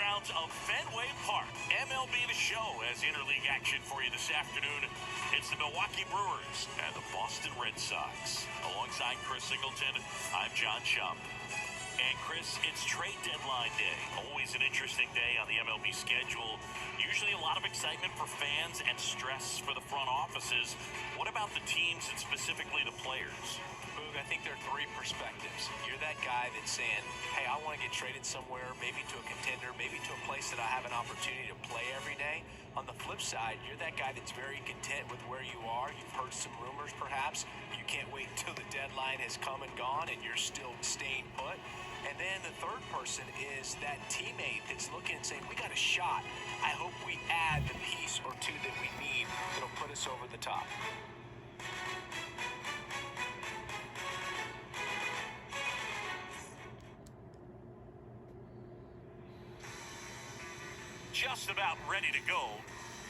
grounds of Fenway Park. MLB The Show has interleague action for you this afternoon. It's the Milwaukee Brewers and the Boston Red Sox. Alongside Chris Singleton, I'm John Shump. And Chris, it's trade deadline day. Always an interesting day on the MLB schedule. Usually a lot of excitement for fans and stress for the front offices. What about the teams and specifically the players? Boog, I think there are three perspectives. You're that guy that's saying, hey, I want to get traded somewhere, maybe to a contender, maybe to a place that I have an opportunity to play every day. On the flip side, you're that guy that's very content with where you are. You've heard some rumors, perhaps. You can't wait until the deadline has come and gone and you're still staying put. And then the third person is that teammate that's looking and saying, we got a shot. I hope we add the piece or two that we need that'll put us over the top. Just about ready to go.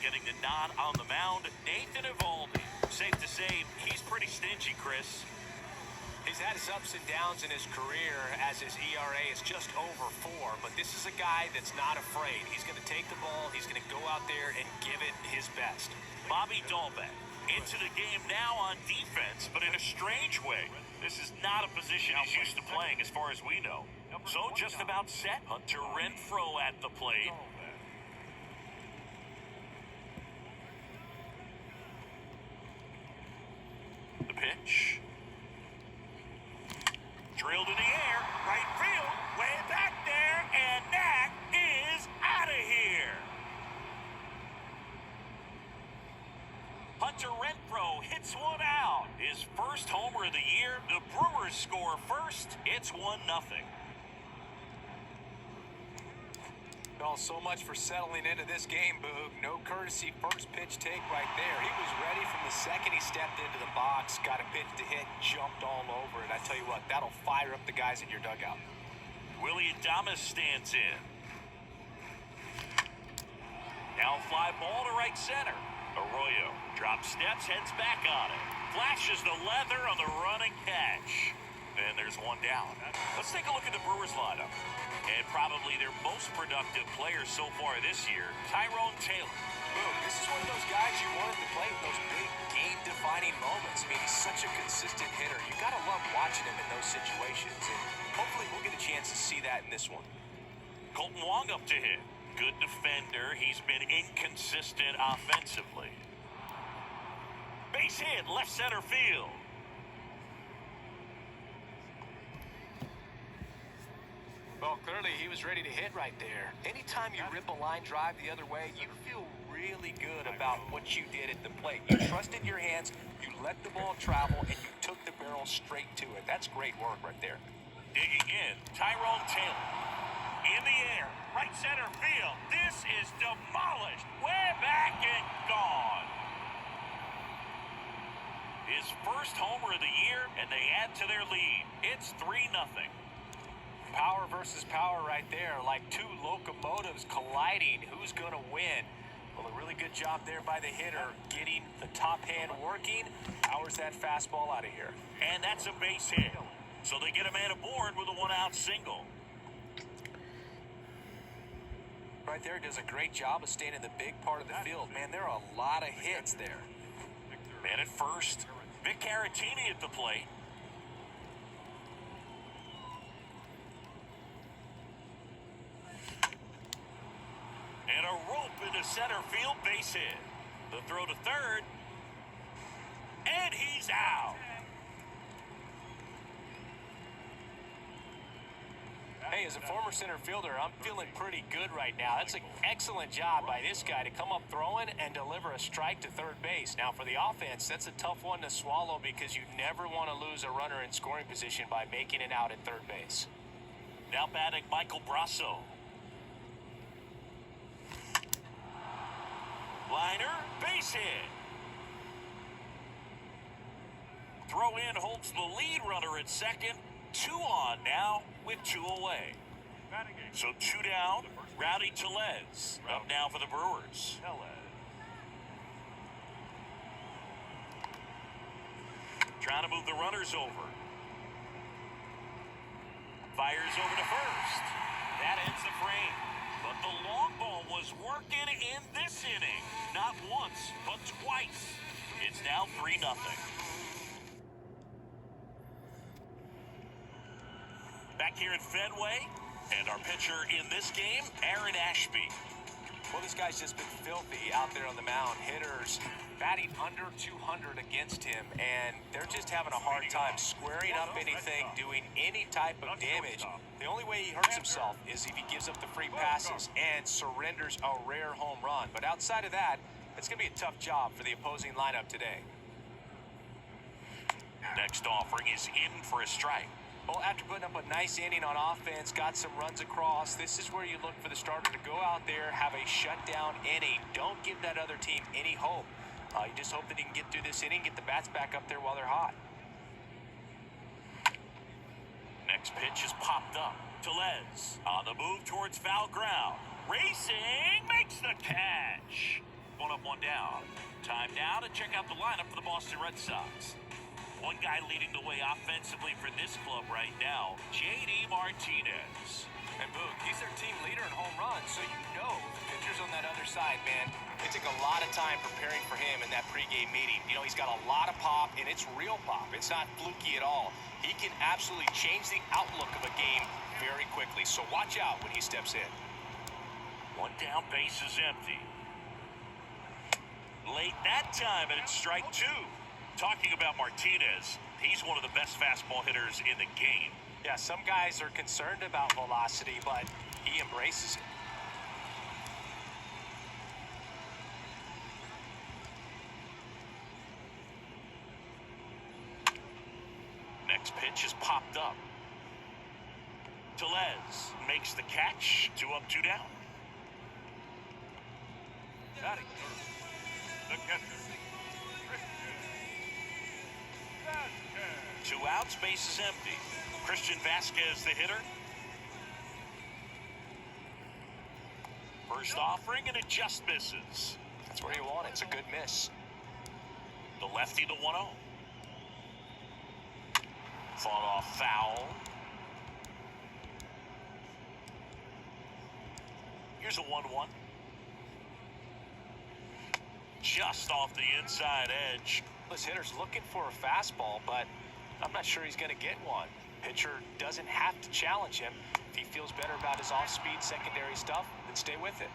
Getting the nod on the mound, Nathan Eovaldi. Safe to say, he's pretty stingy, Chris. He's had his ups and downs in his career as his ERA is just over 4, but this is a guy that's not afraid. He's going to take the ball, he's going to go out there and give it his best. Bobby Dahlbeck into the game now on defense, but in a strange way. This is not a position he's used to playing as far as we know. So just about set. Hunter Renfroe at the plate. The pitch. Drilled in the air, right field, way back there, and that is out of here. Hunter Renfroe hits one out. His first homer of the year. The Brewers score first. It's 1-0. Well, so much for settling into this game, Boog. No courtesy first pitch take right there. He was ready from the second he stepped into the box, got a pitch to hit, jumped all over it. I tell you what, that'll fire up the guys in your dugout. Willie Adames stands in. Now fly ball to right center. Arroyo drops steps, heads back on it. Flashes the leather on the running catch. And there's one down. Let's take a look at the Brewers lineup. And probably their most productive player so far this year, Tyrone Taylor. Boom. This is one of those guys you wanted to play with those big game-defining moments. I mean, he's such a consistent hitter. You got to love watching him in those situations. And hopefully we'll get a chance to see that in this one. Colton Wong up to hit. Good defender. He's been inconsistent offensively. Base hit, left center field. Well, clearly he was ready to hit right there. Anytime you rip a line drive the other way, you feel really good about what you did at the plate. You trusted your hands, you let the ball travel, and you took the barrel straight to it. That's great work right there. Digging in, Tyrone Taylor. In the air, right center field. This is demolished. Way back and gone. His first homer of the year, and they add to their lead. It's 3-0. Power versus power right there, like two locomotives colliding. Who's going to win? Well, a really good job there by the hitter, getting the top hand working. Powers that fastball out of here. And that's a base hit. So they get a man aboard with a one-out single. Right there, does a great job of staying in the big part of the field. Man, there are a lot of hits there. Man at first. Vic Caratini at the plate. And a rope into center field, base hit. The throw to third. And he's out. Hey, as a former center fielder, I'm feeling pretty good right now. That's an excellent job by this guy to come up throwing and deliver a strike to third base. Now, for the offense, that's a tough one to swallow because you never want to lose a runner in scoring position by making it out at third base. Now batting Michael Brasso. Liner, base hit. Throw in holds the lead runner at second. 2 on now with 2 away. So 2 down. Rowdy Tellez up now for the Brewers. Trying to move the runners over. Fires over to first. That ends the frame. But the long ball was working in this inning. Not once, but twice. It's now 3-0. Back here at Fenway, and our pitcher in this game, Aaron Ashby. Well, this guy's just been filthy out there on the mound. Hitters batting under 200 against him, and they're just having a hard time squaring up anything, doing any type of damage. The only way he hurts himself is if he gives up the free passes and surrenders a rare home run. But outside of that, it's going to be a tough job for the opposing lineup today. Next offering is in for a strike. Well, after putting up a nice inning on offense, got some runs across, this is where you look for the starter to go out there, have a shutdown inning. Don't give that other team any hope. You just hope that he can get through this inning, get the bats back up there while they're hot. Next pitch is popped up. Tellez on the move towards foul ground. Racing, makes the catch. 1 up, 1 down. Time now to check out the lineup for the Boston Red Sox. One guy leading the way offensively for this club right now, J.D. Martinez. And Boog, he's their team leader in home runs, so you know the pitcher's on that other side, man. It took a lot of time preparing for him in that pregame meeting. You know, he's got a lot of pop, and it's real pop. It's not fluky at all. He can absolutely change the outlook of a game very quickly, so watch out when he steps in. 1 down, base is empty. Late that time, and it's strike 2. Talking about Martinez, he's one of the best fastball hitters in the game. Yeah, some guys are concerned about velocity, but he embraces it. Next pitch is popped up. Tellez makes the catch. 2 up, 2 down. Batting the catcher. 2 outs, base is empty. Christian Vasquez, the hitter. First offering, and it just misses. That's where you want it. It's a good miss. The lefty, the 1-0. Fought off foul. Here's a 1-1. Just off the inside edge. This hitter's looking for a fastball, but I'm not sure he's going to get one. Pitcher doesn't have to challenge him. If he feels better about his off-speed secondary stuff, then stay with it.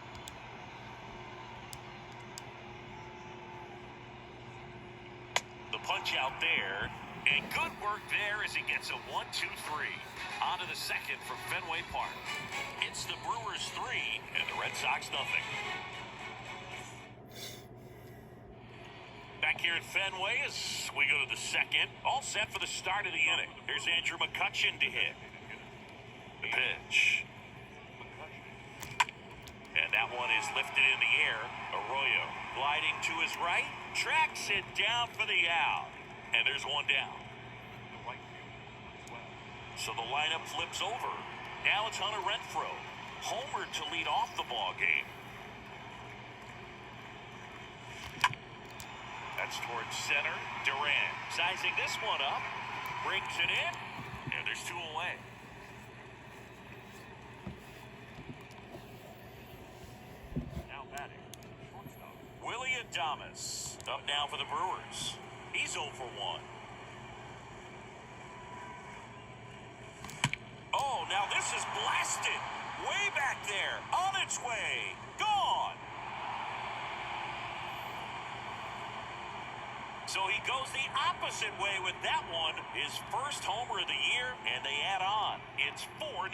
The punch out there, and good work there as he gets a 1-2-3. On to the second from Fenway Park. It's the Brewers 3 and the Red Sox nothing. Back here at Fenway as we go to the second. All set for the start of the inning. Here's Andrew McCutchen to hit. The pitch. And that one is lifted in the air. Arroyo gliding to his right. Tracks it down for the out. And there's 1 down. So the lineup flips over. Now it's Hunter Renfroe. Homer to lead off the ball game. That's towards center. Duran sizing this one up. Brings it in. And there's 2 away. Now batting. Shortstop. Willie Adames. Up now for the Brewers. He's 0 for 1. Oh, now this is blasted. Way back there. On its way. Gone. So he goes the opposite way with that one. His first homer of the year, and they add on. It's 4-0.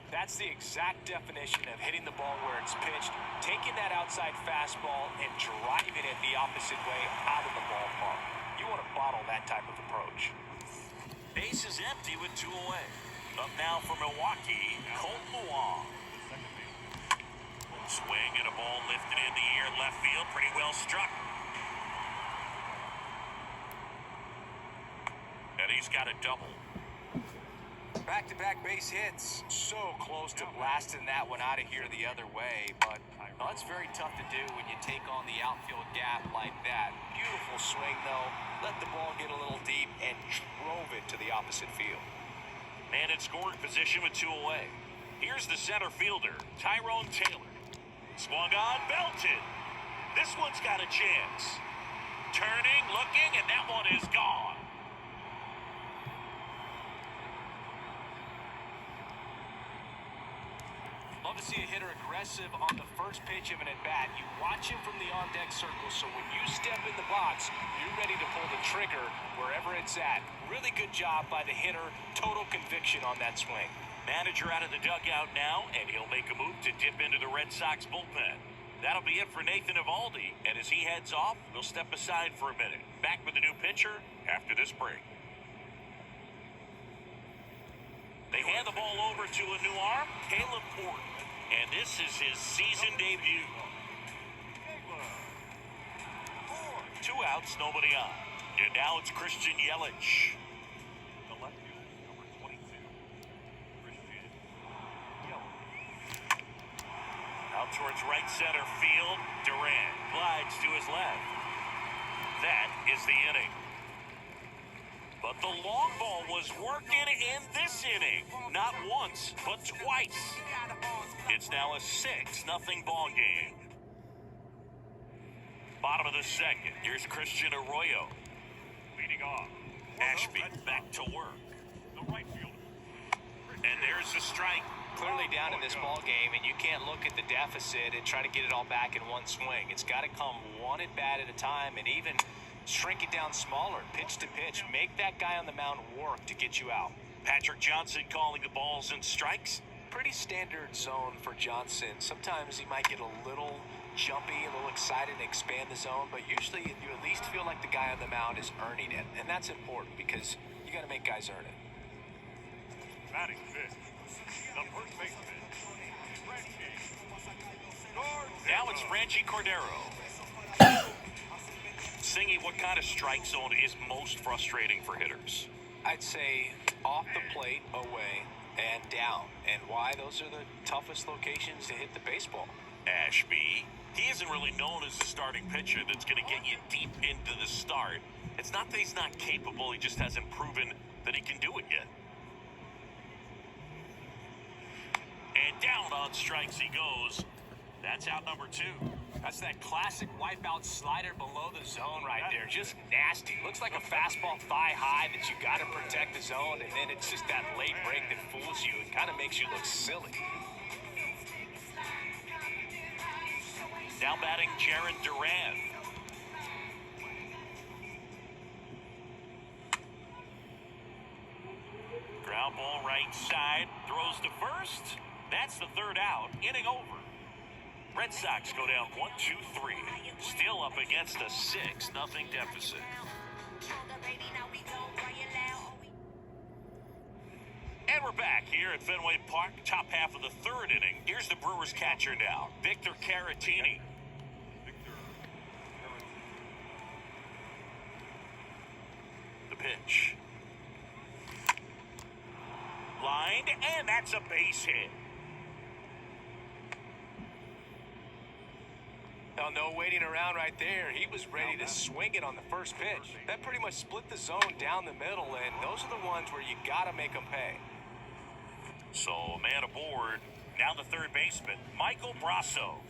That's the exact definition of hitting the ball where it's pitched, taking that outside fastball and driving it the opposite way out of the ballpark. You want to bottle that type of approach. Base is empty with 2 away. Up now for Milwaukee, Colt Luong. Swing and a ball lifted in the air, left field, pretty well struck. And he's got a double. Back-to-back base hits. So close to blasting that one out of here the other way, but that's very tough to do when you take on the outfield gap like that. Beautiful swing, though. Let the ball get a little deep and drove it to the opposite field. Man in scoring position with 2 away. Here's the center fielder, Tyrone Taylor. Swung on, belted. This one's got a chance. Turning, looking, and that one is gone. Love to see a hitter aggressive on the first pitch of an at-bat. You watch him from the on-deck circle, so when you step in the box, you're ready to pull the trigger wherever it's at. Really good job by the hitter. Total conviction on that swing. Manager out of the dugout now, and he'll make a move to dip into the Red Sox bullpen. That'll be it for Nathan Eovaldi, and as he heads off, they'll step aside for a minute. Back with a new pitcher after this break. They hand the ball over to a new arm, Caleb Porter. And this is his season debut. 2 outs, nobody on. And now it's Christian Yelich. The left fielder, number 22, Christian Yelich. Out towards right center field. Durant glides to his left. That is the inning. But the long ball was working in this inning. Not once, but twice. It's now a 6-0 ball game. Bottom of the second. Here's Christian Arroyo. Leading off. Ashby back to work. The right fielder. And there's the strike. Clearly down in this ball game, and you can't look at the deficit and try to get it all back in one swing. It's got to come one at-bat at a time, and even shrink it down smaller, pitch to pitch. Make that guy on the mound work to get you out. Patrick Johnson calling the balls and strikes. Pretty standard zone for Johnson. Sometimes he might get a little jumpy, a little excited and expand the zone, but usually you at least feel like the guy on the mound is earning it, and that's important because you got to make guys earn it. Batting fifth. The first baseman, Reggie. Now it's Reggie Cordero. Singy, what kind of strike zone is most frustrating for hitters? I'd say off the plate, away, and down. And why? Those are the toughest locations to hit the baseball. Ashby, he isn't really known as the starting pitcher that's going to get you deep into the start. It's not that he's not capable, he just hasn't proven that he can do it yet. And down on strikes he goes. That's out number 2. That's that classic wipeout slider below the zone right there. Just nasty. Looks like a fastball thigh high that you got to protect the zone, and then it's just that late break that fools you. It kind of makes you look silly. Now batting Jaron Duran. Ground ball right side. Throws to first. That's the 3rd out. Inning over. Red Sox go down 1-2-3. Still up against a 6-0 deficit. And we're back here at Fenway Park, top half of the 3rd inning. Here's the Brewers catcher now, Victor Caratini. The pitch. Lined, and that's a base hit. Well, no waiting around right there. He was ready to swing it on the first pitch. That pretty much split the zone down the middle, and those are the ones where you got to make them pay. So, a man aboard. Now the 3rd baseman, Michael Brasso.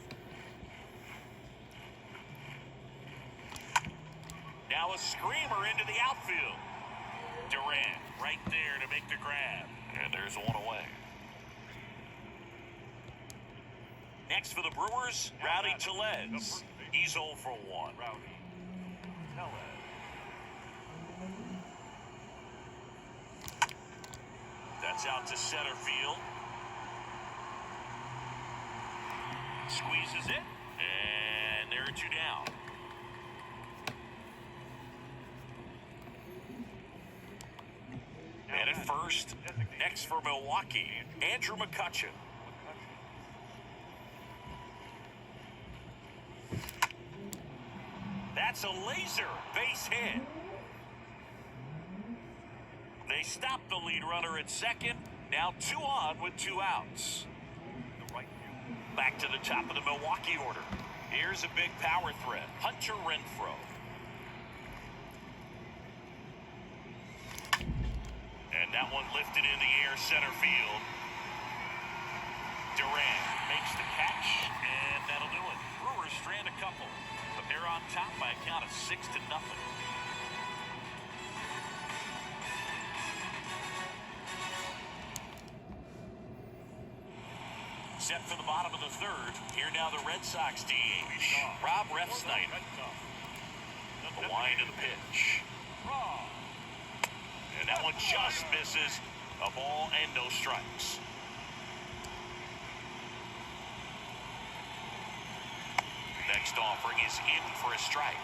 Now a screamer into the outfield. Durant right there to make the grab. And there's one away. Next for the Brewers, Rowdy Tellez. He's 0 for 1. Rowdy Tellez. That's out to center field. Squeezes it. And there are 2 down. And at first, next for Milwaukee, Andrew McCutchen. That's a laser base hit. They stop the lead runner at second. Now 2 on with 2 outs. The right fielder. Back to the top of the Milwaukee order. Here's a big power threat, Hunter Renfroe. And And that one lifted in the air, center field. Durant makes the catch, and that'll do it. Brewers strand a couple, but they're on top by a count of 6-0. Set for the bottom of the third. Here now the Red Sox DH. Rob Refsnyder. The wind of the pitch. And that one just misses. A ball and no strikes. Next offering is in for a strike.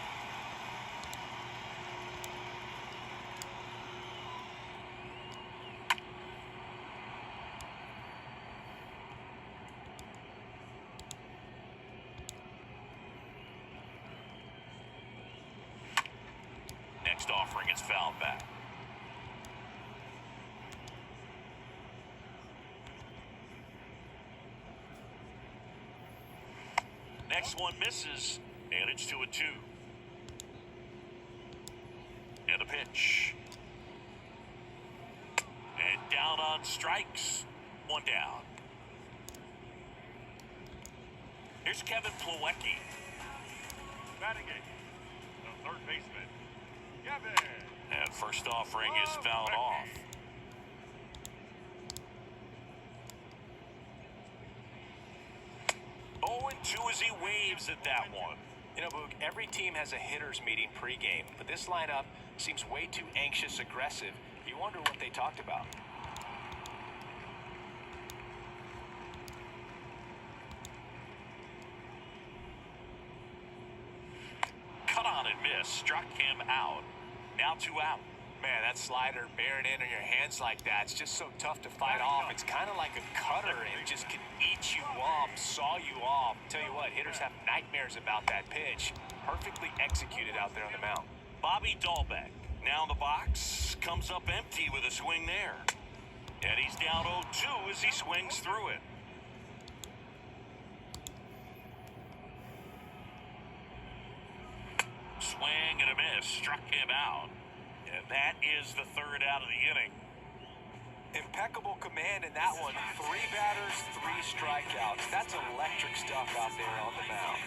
Next offering is fouled back. Next one misses, and it's 2-2. And a pitch. And down on strikes. One down. Here's Kevin Plawecki. Batting it. The third baseman. Kevin. And first offering is fouled off. 0-2 as he waves at that one. You know, Boog, every team has a hitters meeting pregame, but this lineup seems way too anxious, aggressive. You wonder what they talked about. Cut on and miss. Struck him out. Now 2 out. Man, that slider bearing in on your hands like that, it's just so tough to fight off. It's kind of like a cutter and just can eat you up, saw you off. Tell you what, hitters have nightmares about that pitch. Perfectly executed out there on the mound. Bobby Dahlbeck, now in the box, comes up empty with a swing there. And he's down 0-2 as he swings through it. Swing and a miss, struck him out. And that is the third out of the inning. Impeccable command in that one. 3 batters, 3 strikeouts. That's electric stuff out there on the mound.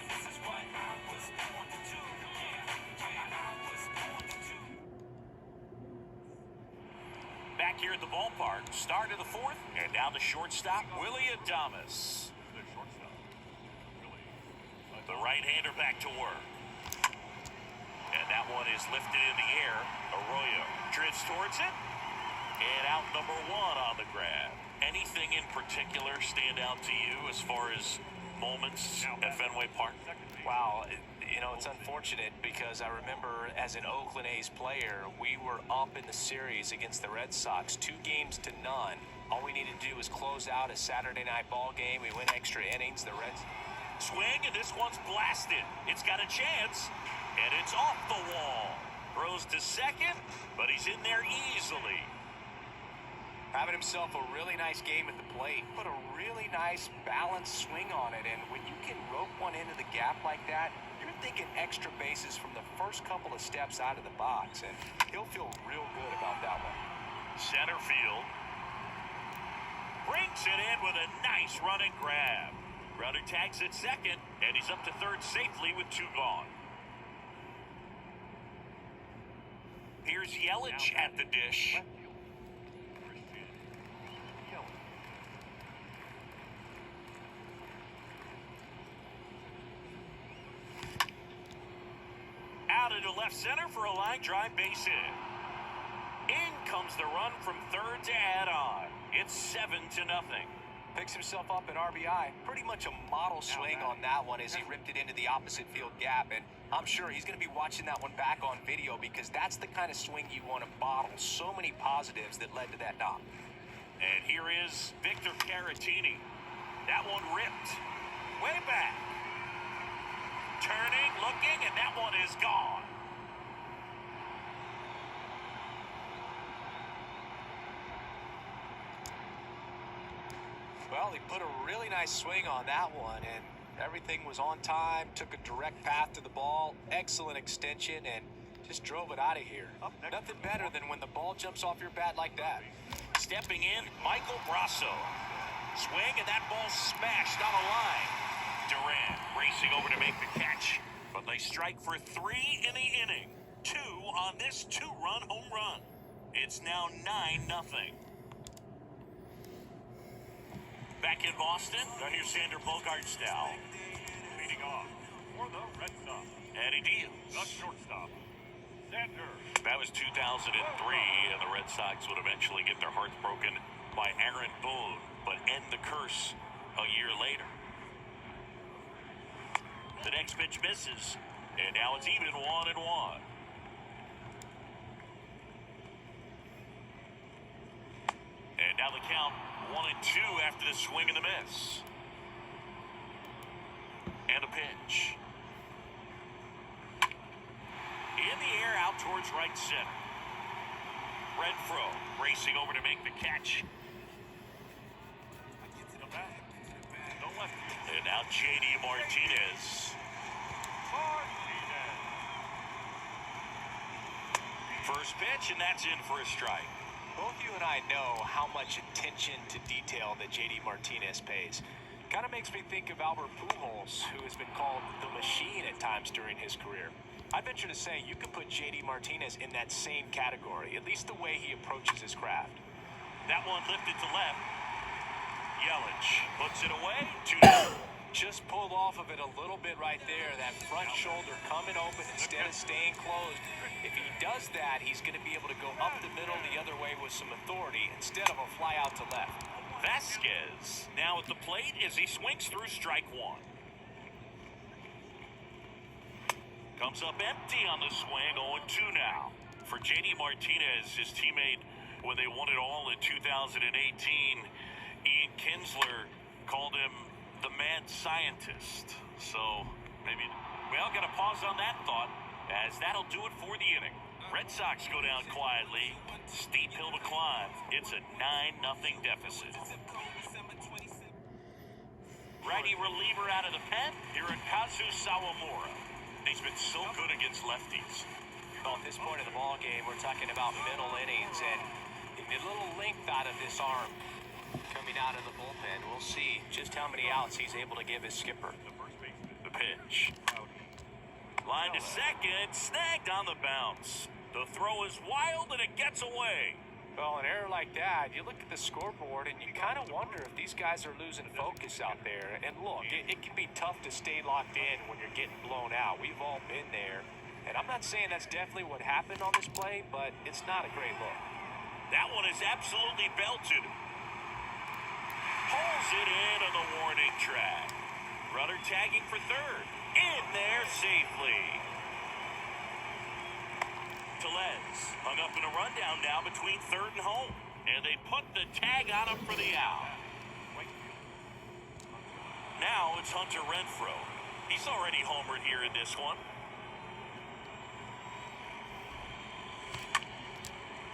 Back here at the ballpark, start of the fourth, and now the shortstop, Willie Adames. The shortstop. Really. The right-hander back to work. And that one is lifted in the air. Arroyo drifts towards it. And out number 1 on the grab. Anything in particular stand out to you as far as moments at Fenway Park? Wow, you know, it's unfortunate because I remember as an Oakland A's player, we were up in the series against the Red Sox, 2-0. All we needed to do was close out a Saturday night ball game. We went extra innings. The Reds swing, and this one's blasted. It's got a chance, and it's off the wall. Throws to second, but he's in there easily. Having himself a really nice game at the plate. Put a really nice balanced swing on it, and when you can rope one into the gap like that, you're thinking extra bases from the first couple of steps out of the box, and he'll feel real good about that one. Center field. Brings it in with a nice running grab. Runner tags at second, and he's up to third safely with 2 gone. Here's Yelich at the dish. Out into left center for a line drive base hit. In comes the run from third to add on. It's 7-0. Picks himself up at RBI. Pretty much a model swing on that one as he ripped it into the opposite field gap. And I'm sure he's going to be watching that one back on video because that's the kind of swing you want to bottle. So many positives that led to that knock. And here is Victor Caratini. That one ripped. Way back. Turning, looking, and that one is gone. Well, he put a really nice swing on that one, and everything was on time, took a direct path to the ball, excellent extension, and Just drove it out of here. Nothing better than when the ball jumps off your bat like that. Stepping in, Michael Brasso. Swing, and that ball smashed on the line. Durant racing over to make the catch, but they strike for 3 in the inning. 2 on this 2-run home run. It's now 9-0. Back in Boston, now here's Xander Bogaerts now. Leading off for the Red Sox, And he the deals. shortstop, Xander. That was 2003, and the Red Sox would eventually get their hearts broken by Aaron Boone, but end the curse a year later. The next pitch misses, and now it's even 1-1. And now the count 1-2 after the swing and the miss. And a pitch. In the air out towards right center. Renfroe racing over to make the catch. The bat, the left field, And now J.D. Martinez. Martinez. First pitch, and that's in for a strike. Both you and I know how much attention to detail that J.D. Martinez pays. Kind of makes me think of Albert Pujols, who has been called the machine at times during his career. I venture to say you can put J.D. Martinez in that same category, at least the way he approaches his craft. That one lifted to left. Yelich puts it away. 2-0. Just pulled off of it a little bit right there. That front shoulder coming open instead of staying closed. If he does that, he's going to be able to go up the middle the other way with some authority instead of a fly out to left. Vasquez now at the plate as he swings through strike 1. Comes up empty on the swing, 0-2 now. For J.D. Martinez, his teammate, when they won it all in 2018, Ian Kinsler called him the mad scientist. So maybe we all got to pause on that thought, as that'll do it for the inning. Red Sox go down quietly. Steep hill to climb. It's a 9-0 deficit. Righty reliever out of the pen, Hirokazu Sawamura. He's been so good against lefties. Well, at this point in the ball game, we're talking about middle innings, and a little length out of this arm coming out of the bullpen. We'll see just how many outs he's able to give his skipper. The first baseman, The pitch. Line to second, snagged on the bounce. The throw is wild and it gets away. Well, an error like that, you look at the scoreboard and you kind of wonder if these guys are losing focus out there. And look, it can be tough to stay locked in when you're getting blown out. We've all been there. And I'm not saying that's definitely what happened on this play, but it's not a great look. That one is absolutely belted. Pulls it in on the warning track. Runner tagging for third. In there safely. Tellez hung up in a rundown now between third and home. And they put the tag on him for the out. Now it's Hunter Renfroe. He's already homered here in this one.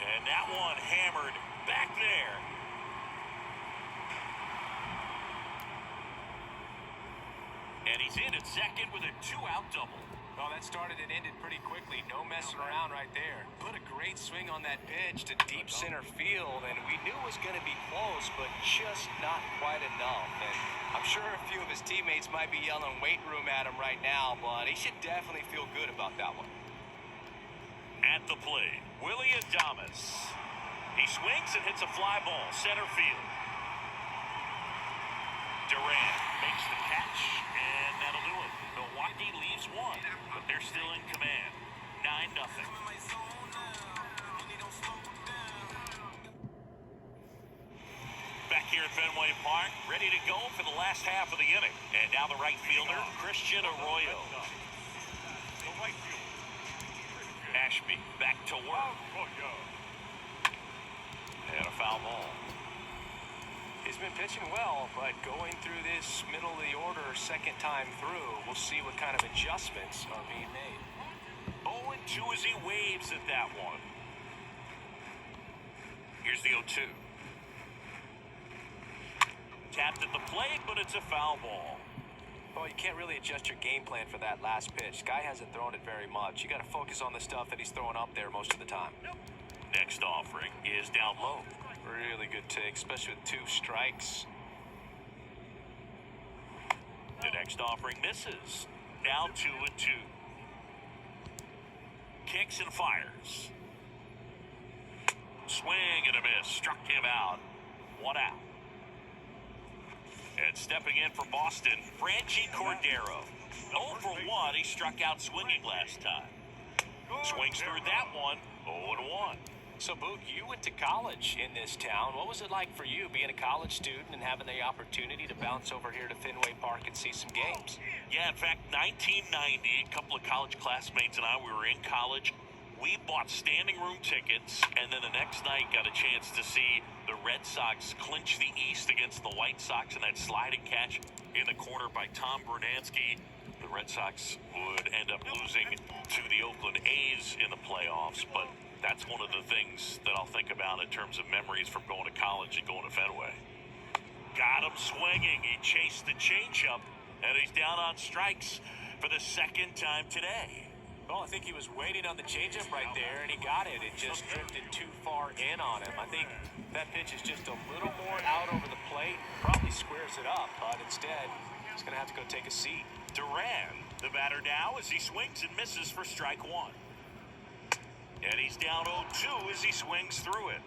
And that one hammered back there. And he's in at second with a 2-out double. Well, that started and ended pretty quickly. No messing around right there. Put a great swing on that pitch to deep center field, and we knew it was going to be close, but just not quite enough. And I'm sure a few of his teammates might be yelling weight room at him right now, but he should definitely feel good about that one. At the plate, Willie Adames. He swings and hits a fly ball center field. Durant makes the catch, and that'll do it. Milwaukee leaves one, but they're still in command. 9-0. Back here at Fenway Park, ready to go for the last half of the inning. And now the right fielder, Christian Arroyo. the right field, Ashby back to work. And a foul ball. He's been pitching well, but going through this middle of the order second time through, we'll see what kind of adjustments are being made. 0-2 as he waves at that one. Here's the 0-2. Tapped at the plate, but it's a foul ball. Well, you can't really adjust your game plan for that last pitch. Guy hasn't thrown it very much. You got to focus on the stuff that he's throwing up there most of the time. Next offering is down low. Really good take, especially with 2 strikes. The next offering misses. Now 2-2. Kicks and fires. Swing and a miss. Struck him out. 1 out. And stepping in for Boston, Franchi Cordero. 0 for 1. He struck out swinging last time. Swings through that one. 0-1. So, Boot, you went to college in this town. What was it like for you being a college student and having the opportunity to bounce over here to Fenway Park and see some games? Yeah, in fact, 1990, a couple of college classmates and I, we were in college. We bought standing room tickets, and then the next night got a chance to see the Red Sox clinch the East against the White Sox in that sliding catch in the corner by Tom Bernansky. The Red Sox would end up losing to the Oakland A's in the playoffs, but that's one of the things that I'll think about in terms of memories from going to college and going to Fenway. Got him swinging. He chased the changeup, and he's down on strikes for the second time today. Well, I think he was waiting on the changeup right there, and he got it. It just drifted too far in on him. I think that pitch is just a little more out over the plate. Probably squares it up, but instead, he's going to have to go take a seat. Duran, the batter now, as he swings and misses for strike 1. And he's down 0-2 as he swings through it.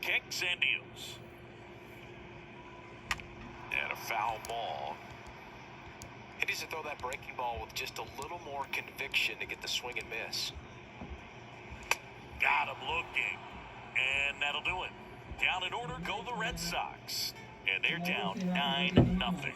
Kicks and deals. And a foul ball. He needs to throw that breaking ball with just a little more conviction to get the swing and miss. Got him looking. And that'll do it. Down in order go the Red Sox. And they're down 9-0.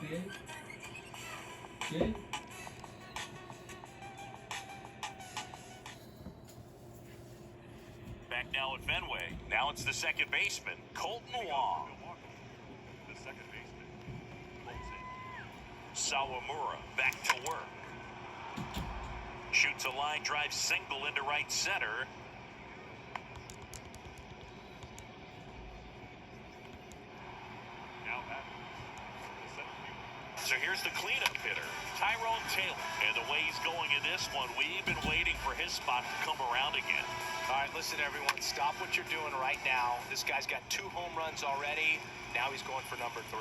Back now at Fenway. Now it's the second baseman, Colton Wong. The second baseman. Colton. Sawamura back to work. Shoots a line drive single into right center. Now batters. The center fielder. So here's the cleanup hitter, Tyrone Taylor. And the way he's going in this one, we've been waiting for his spot to come around again. All right, listen, everyone. Stop what you're doing right now. This guy's got 2 home runs already. Now he's going for number 3.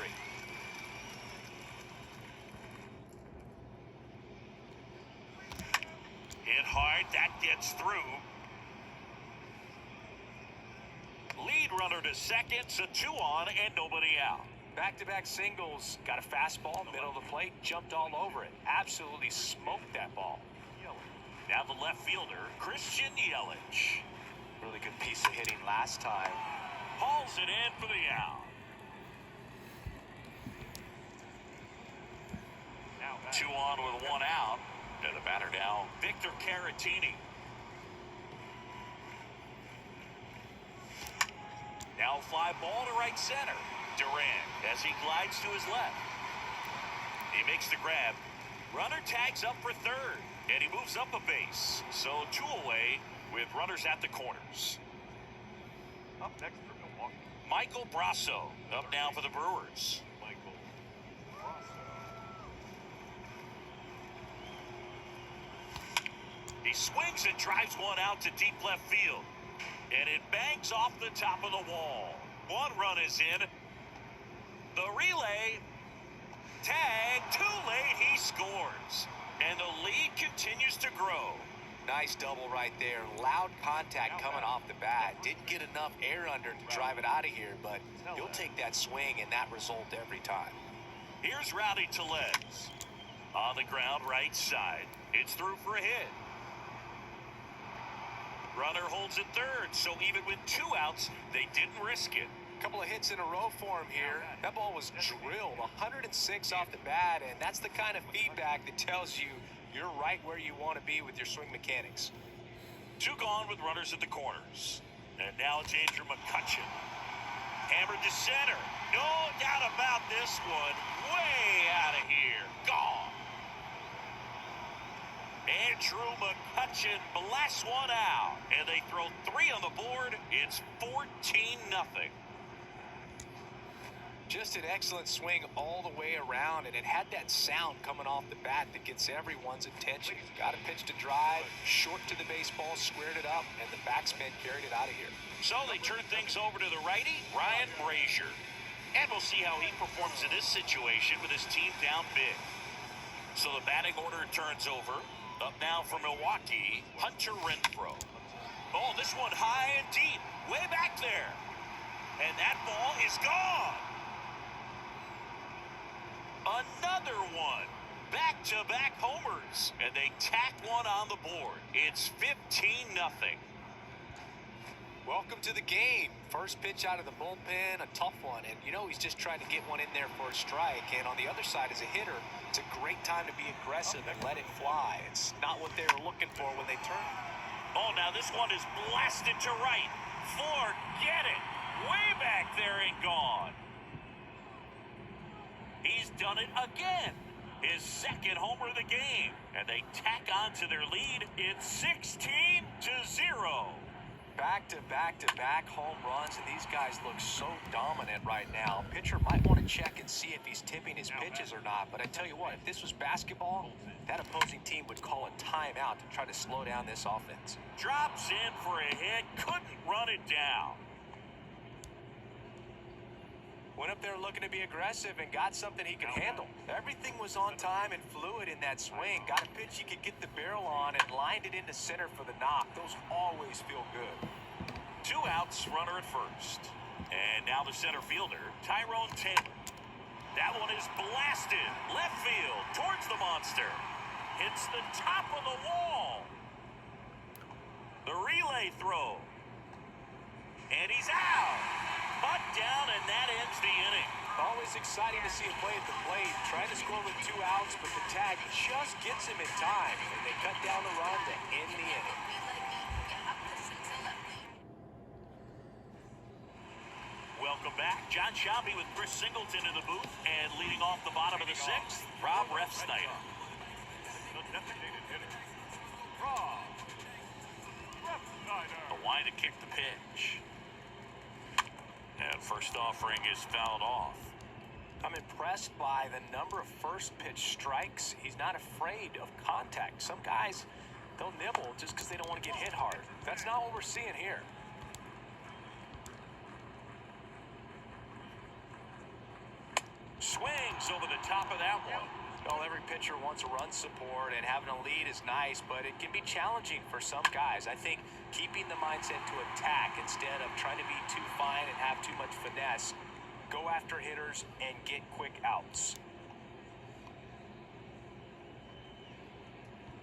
Hit hard, that gets through. Lead runner to second, so 2 on and nobody out. Back-to-back singles. Got a fastball, middle of the plate, jumped all over it. Absolutely smoked that ball. Now the left fielder, Christian Yelich. Really good piece of hitting last time. Hauls it in for the out. Now 2 on with 1 out. And the batter now, Victor Caratini. Now fly ball to right center. Duran as he glides to his left. He makes the grab. Runner tags up for third. And he moves up a base. So 2 away with runners at the corners. up next for Milwaukee. Michael Brasso up now for the Brewers. Michael Brasso. He swings and drives one out to deep left field. And it bangs off the top of the wall. 1 run is in. The relay. Tag. Too late. He scores. And the lead continues to grow. Nice double right there. Loud contact coming off the bat. Didn't get enough air under to drive it out of here, but you'll take that swing and that result every time. Here's Rowdy Tellez. On the ground right side. It's through for a hit. Runner holds it third, so even with 2 outs, they didn't risk it. Couple of hits in a row for him here. That ball was drilled 106 off the bat, and that's the kind of feedback that tells you you're right where you want to be with your swing mechanics. 2 gone with runners at the corners. And now it's Andrew McCutchen. Hammered to center. No doubt about this one. Way out of here. Gone. Andrew McCutchen blasts one out. And they throw 3 on the board. It's 14-0. Just an excellent swing all the way around, and it had that sound coming off the bat that gets everyone's attention. Got a pitch to drive, short to the baseball, squared it up, and the backspin carried it out of here. So they turn things over to the righty, Ryan Brazier. And we'll see how he performs in this situation with his team down big. So the batting order turns over. Up now for Milwaukee, Hunter Renfroe. Oh, this one high and deep, way back there. And that ball is gone. Another one. Back-to-back homers. And they tack one on the board. It's 15-0. Welcome to the game. First pitch out of the bullpen, a tough one. And, you know, he's just trying to get one in there for a strike. And on the other side, as a hitter, it's a great time to be aggressive and let it fly. It's not what they were looking for when they turned. Oh, now this one is blasted to right. Forget it. Way back there and gone. He's done it again. His second homer of the game. And they tack on to their lead. It's 16-0. Back-to-back-to-back home runs, and these guys look so dominant right now. Pitcher might want to check and see if he's tipping his pitches or not. But I tell you what, if this was basketball, that opposing team would call a timeout to try to slow down this offense. Drops in for a hit. Couldn't run it down. Went up there looking to be aggressive and got something he could handle. Everything was on time and fluid in that swing. Got a pitch he could get the barrel on and lined it into center for the knock. Those always feel good. 2 outs, runner at first. And now the center fielder, Tyrone Taylor. That one is blasted. Left field towards the monster. Hits the top of the wall. The relay throw. And he's out. Butt down, and that ends the inning. Always exciting to see him play at the plate. Trying to score with 2 outs, but the tag just gets him in time. And they cut down the run to end the inning. Welcome back. John Schaube with Chris Singleton in the booth. And leading off the bottom of the 6th, Rob Refsnyder. The designated hitter, Rob Refsnyder. The line to kick the pitch. And first offering is fouled off. I'm impressed by the number of first pitch strikes. He's not afraid of contact. Some guys, they'll nibble just because they don't want to get hit hard. That's not what we're seeing here. Swings over the top of that one. Well, every pitcher wants a run support, and having a lead is nice, but it can be challenging for some guys. I think keeping the mindset to attack instead of trying to be too fine and have too much finesse, go after hitters and get quick outs.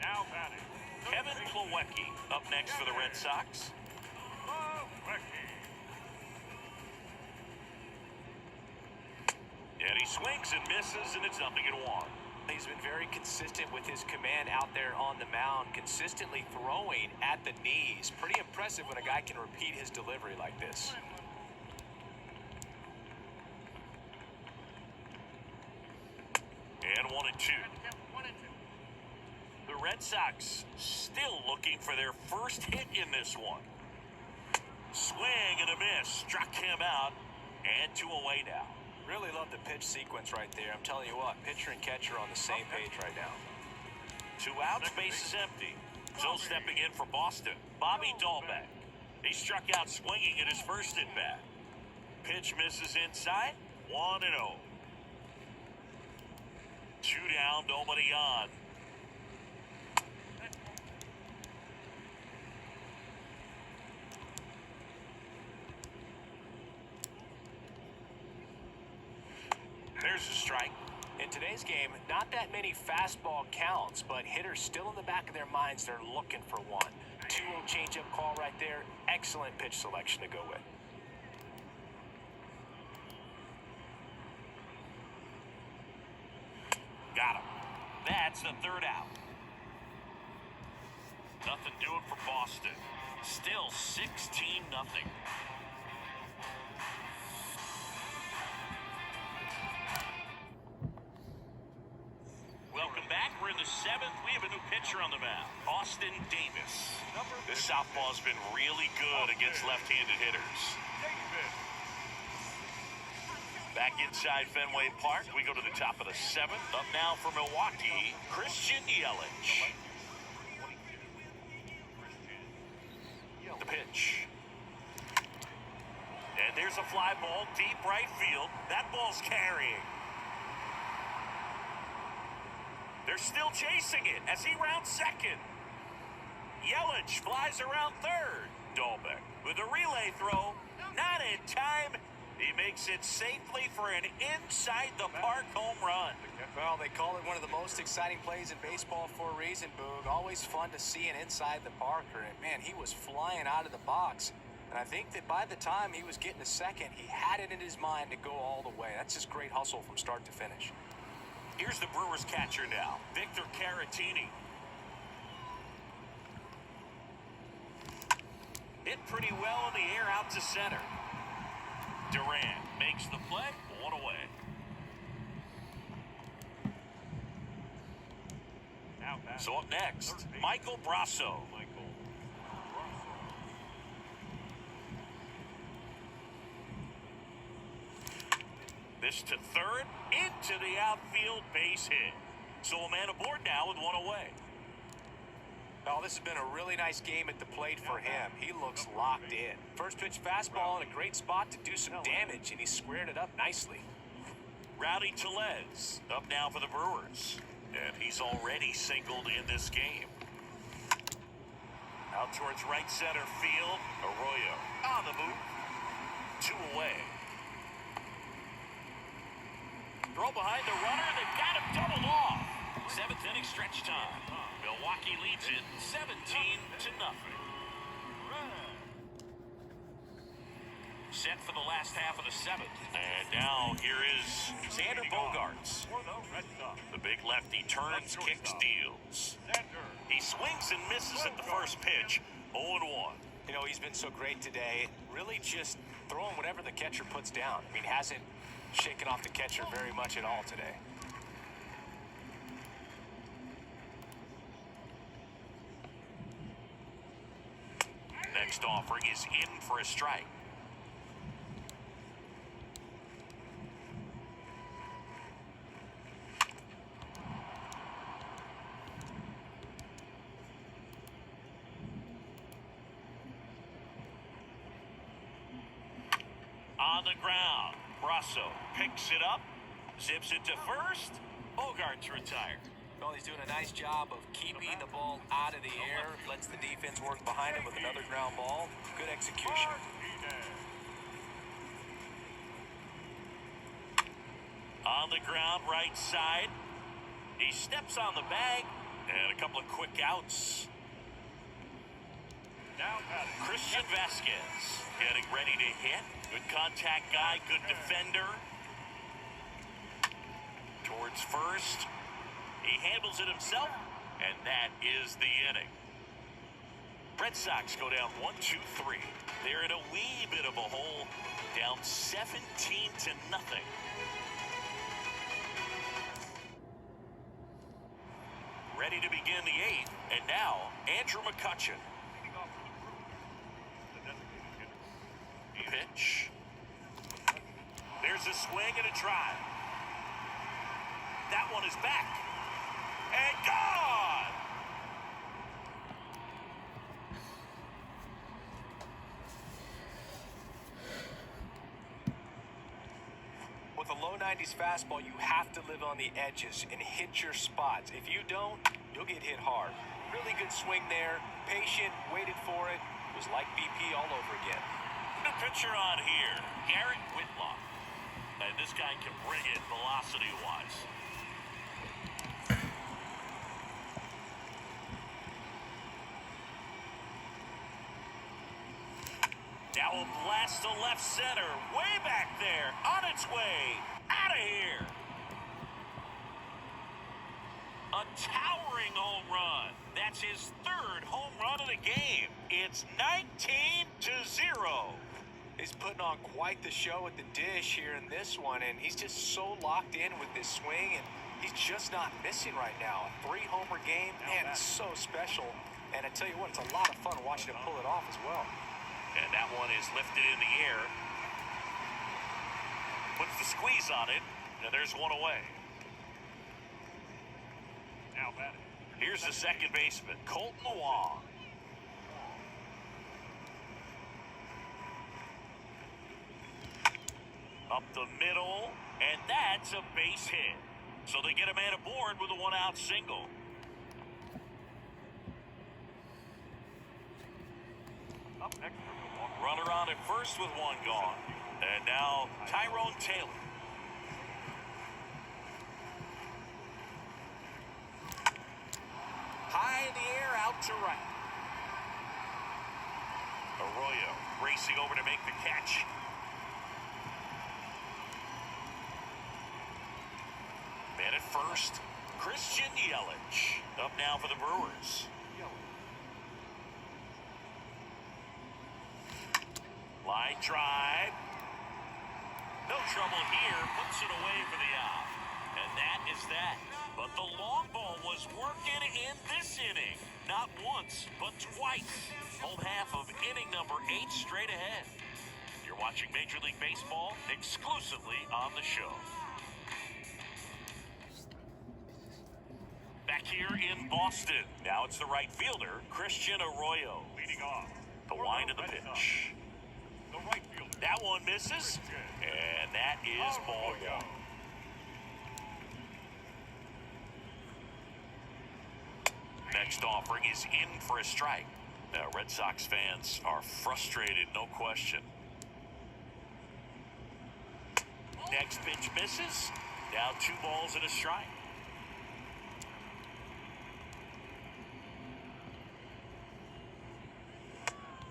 Now batting, Kevin Plawecki up next for the Red Sox. Milwaukee. And he swings and misses, and it's 0-1. He's been very consistent with his command out there on the mound, consistently throwing at the knees. Pretty impressive when a guy can repeat his delivery like this. And 1-2. The Red Sox still looking for their first hit in this one. Swing and a miss. Struck him out. And 2 away now. Really love the pitch sequence right there. I'm telling you what, pitcher and catcher on the same page right now. 2 outs, bases empty. So stepping in for Boston, Bobby Dahlbeck. He struck out swinging at his first at-bat. Pitch misses inside, 1-0. 2 down, nobody on. There's a strike. In today's game, not that many fastball counts, but hitters still in the back of their minds, they're looking for one. 2-0 changeup call right there. Excellent pitch selection to go with. Got him. That's the 3rd out. Nothing doing for Boston. Still 16-0. seventh, we have a new pitcher on the mound, Austin Davis. This southpaw's been really good against left-handed hitters. Davis. Back inside Fenway Park, we go to the top of the seventh. Up now for Milwaukee, Christian Yelich. The pitch. And there's a fly ball, deep right field. That ball's carrying. They're still chasing it as he rounds second. Yelich flies around third. Dahlbeck with a relay throw. Not in time. He makes it safely for an inside-the-park home run. Well, they call it one of the most exciting plays in baseball for a reason, Boog. Always fun to see an inside-the-parker. And, man, he was flying out of the box. And I think that by the time he was getting to second, he had it in his mind to go all the way. That's just great hustle from start to finish. Here's the Brewers catcher now, Victor Caratini. Hit pretty well in the air out to center. Durant makes the play, one away. Now back. So up next, Michael Brasso. This to third, into the outfield, base hit. So a man aboard now with one away. Oh, this has been a really nice game at the plate for him. He looks locked in. First pitch fastball in a great spot to do some damage, and he squared it up nicely. Rowdy Tellez up now for the Brewers. And he's already singled in this game. Out towards right center field. Arroyo on the move. Two away. Throw behind the runner. They've got him doubled off. Seventh inning stretch time. Milwaukee leads it 17-0. Set for the last half of the seventh. And now here is Xander Bogaerts. For the Red Sox. The big lefty turns, kicks, deals. Xander. He swings and misses at the first pitch. 0-1. You know, he's been so great today. Really just throwing whatever the catcher puts down. I mean, hasn't shaken off the catcher very much at all today. Next offering is in for a strike. On the ground, Brasso picks it up, zips it to first. Bogaerts retired. Well, he's doing a nice job of keeping the ball out of the air. Lets the defense work behind him with another ground ball. Good execution. On the ground, right side. He steps on the bag, and a couple of quick outs. Now Christian Vasquez getting ready to hit. Good contact guy, good defender. Towards first. He handles it himself, and that is the inning. Red Sox go down 1-2-3. They're in a wee bit of a hole, down 17-0. Ready to begin the eighth, and now Andrew McCutchen. Pitch. There's a swing and a drive. That one is back. And gone! With a low 90s fastball, you have to live on the edges and hit your spots. If you don't, you'll get hit hard. Really good swing there. Patient, waited for it. It was like BP all over again. The pitcher on here, Garrett Whitlock. And this guy can bring it velocity-wise. Now a blast to left center, way back there, on its way, out of here. A towering home run. That's his third home run of the game. It's 19-0. He's putting on quite the show at the dish here in this one, and he's just so locked in with this swing and He's just not missing right now. A 3-homer game, man, it's so special. And I tell you what, it's a lot of fun watching him pull it off as well. And that one is lifted in the air. Puts the squeeze on it, and there's one away. Now batting. Here's the second baseman, Colton Wong. Up the middle, and that's a base hit. So they get a man aboard with a 1-out single. Up next for Milwaukee. Runner on at first with one gone. And now Tyrone Taylor. High in the air, out to right. Arroyo racing over to make the catch. Man at first, Christian Yelich. Up now for the Brewers. Line drive. No trouble here. Puts it away for the out. And that is that. But the long ball was working in this inning. Not once, but twice. Home half of inning number 8 straight ahead. You're watching Major League Baseball exclusively on the show. Back here in Boston. Now it's the right fielder, Christian Arroyo. Leading off. The wind of the pitch. The right fielder. That one misses. And that is ball one. Next offering is in for a strike. Now, Red Sox fans are frustrated, no question. Next pitch misses. Now 2 balls and a strike.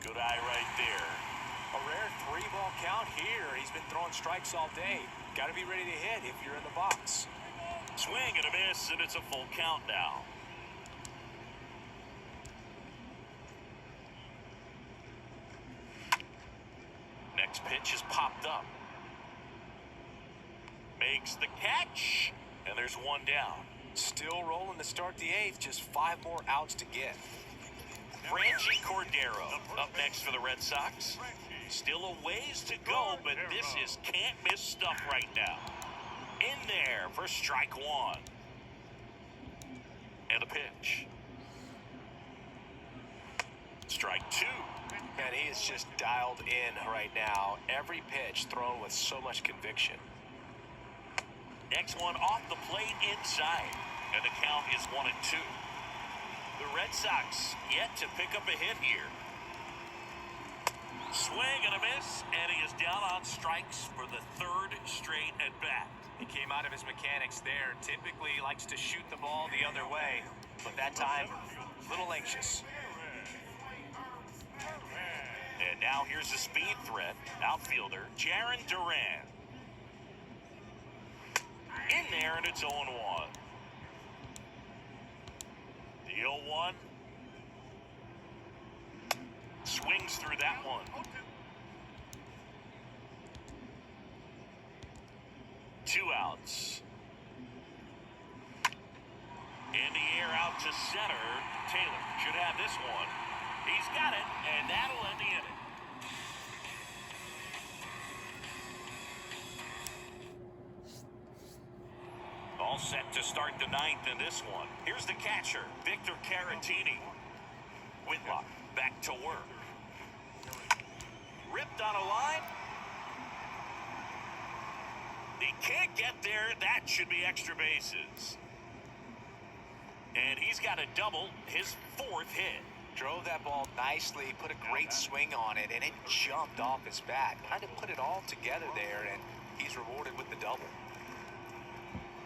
Good eye right there. A rare 3-ball count here. He's been throwing strikes all day. Got to be ready to hit if you're in the box. Swing and a miss, and it's a full count now. Next pitch is popped up. Makes the catch, and there's one down. Still rolling to start the 8th. Just 5 more outs to get. Franchi Cordero up next for the Red Sox. Still a ways to go, but this is can't-miss stuff right now. In there for strike 1. And a pitch. Strike 2. And he is just dialed in right now. Every pitch thrown with so much conviction. Next one off the plate inside. And the count is 1-2. The Red Sox yet to pick up a hit here. Swing and a miss, and he is down on strikes for the 3rd straight at bat. He came out of his mechanics there. Typically he likes to shoot the ball the other way, but that time, a little anxious. And now here's the speed threat, outfielder Jarren Duran. In there, and it's 0-1. The 0-1. Swings through that one. 2 outs. In the air out to center. Taylor should have this one. He's got it, and that'll end the inning. All set to start the 9th in this one. Here's the catcher, Victor Caratini. Whitlock back to work. Ripped on a line. He can't get there. That should be extra bases. And he's got a double, his 4th hit. Drove that ball nicely, put a great swing on it, and it jumped off his bat. Kind of put it all together there, and he's rewarded with the double.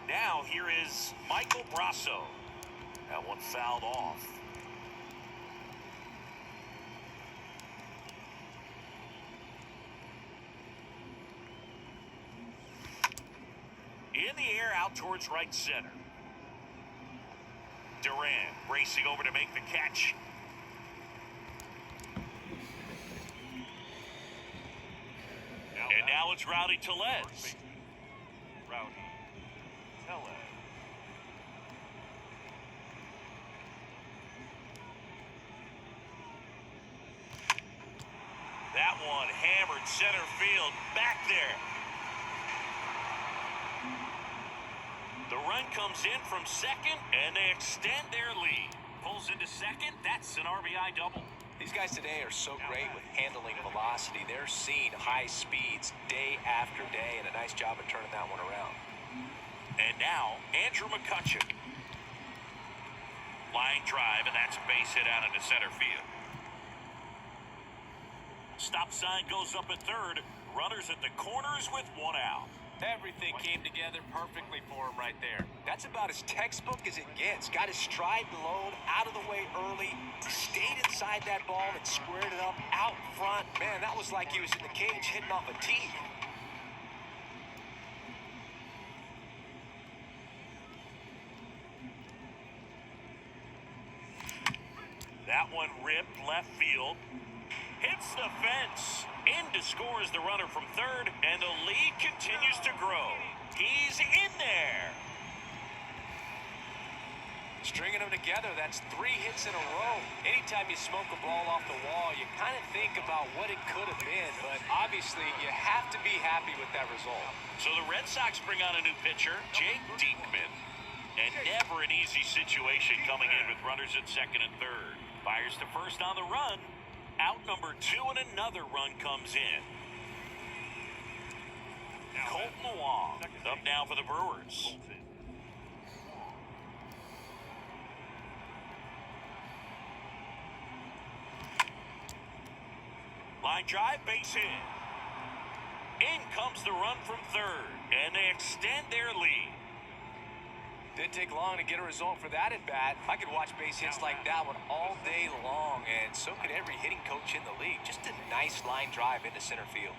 Now here is Michael Brasso. That one fouled off. In the air out towards right center. Duran racing over to make the catch. Now And now it's Rowdy Tellez. Rowdy Tellez. that one hammered center field back there. The run comes in from second, and they extend their lead. Pulls into second. That's an RBI double. These guys today are so great with handling velocity. They're seeing high speeds day after day, and a nice job of turning that one around. And now, Andrew McCutcheon. Line drive, and that's a base hit out into center field. Stop sign goes up at third. Runners at the corners with one out. Everything came together perfectly for him right there. That's about as textbook as it gets. Got his stride low, out of the way early, stayed inside that ball and squared it up out front. Man, that was like he was in the cage hitting off a tee. That one ripped left field. Hits the fence. In to score is the runner from third, and the lead continues to grow. He's in there. Stringing them together, that's 3 hits in a row. Anytime you smoke a ball off the wall, you kind of think about what it could have been, but obviously you have to be happy with that result. So the Red Sox bring on a new pitcher, Jake Diekman. And never an easy situation coming in with runners at second and third. Fires to first on the run. Out number 2, and another run comes in. Colton Wong up now for the Brewers. Line drive, base hit. In comes the run from third, and they extend their lead. Didn't take long to get a result for that at bat. I could watch base hits like that one all day long, and so could every hitting coach in the league. Just a nice line drive into center field.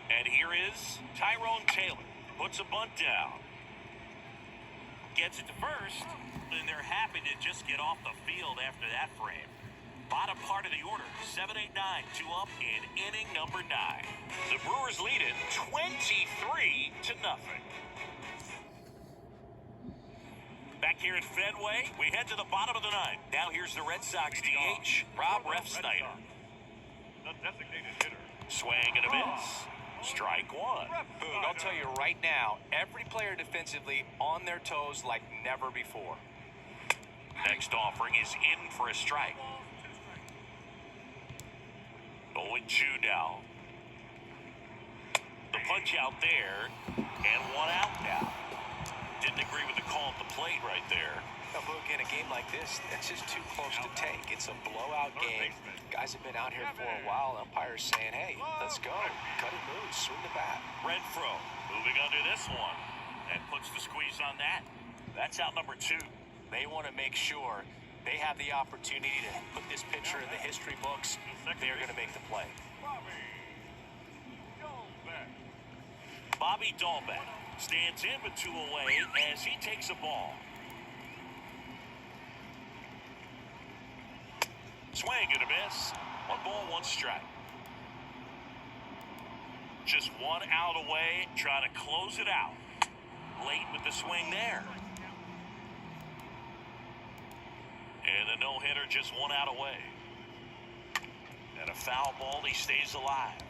And here is Tyrone Taylor. Puts a bunt down. Gets it to first, and they're happy to just get off the field after that frame. Bottom part of the order, 7-8-9, 2 up in inning number 9. The Brewers lead it 23-0. Back here at Fenway, we head to the bottom of the 9th. Now here's the Red Sox DH, Rob Refsnyder. The designated hitter. Swing and a miss. Strike one. Boog, I'll tell you right now, every player defensively on their toes like never before. Next offering is in for a strike. 0-2 now. The punch out there, and one out now. Didn't agree with the call at the plate right there. Now, Boog, in a game like this, that's just too close to take. It's a blowout game. Guys have been out here for a while. Umpires saying, hey, let's go. Cut it loose. Swing the bat. Renfro moving under this one. And puts the squeeze on that. That's out number 2. They want to make sure they have the opportunity to put this pitcher in the history books. They're going to make the play. Bobby Dahlbeck stands in with 2 away as he takes a ball. Swing and a miss. 1 ball, 1 strike. Just 1 out away, trying to close it out. Late with the swing there. And a no-hitter, just 1 out away. And a foul ball, he stays alive.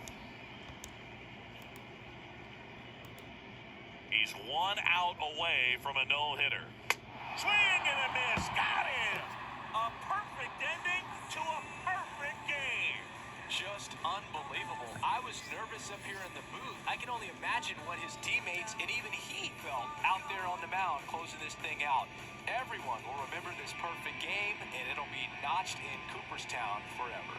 He's 1 out away from a no-hitter. Swing and a miss. Got him. A perfect ending to a perfect game. Just unbelievable. I was nervous up here in the booth. I can only imagine what his teammates and even he felt out there on the mound closing this thing out. Everyone will remember this perfect game, and it'll be notched in Cooperstown forever.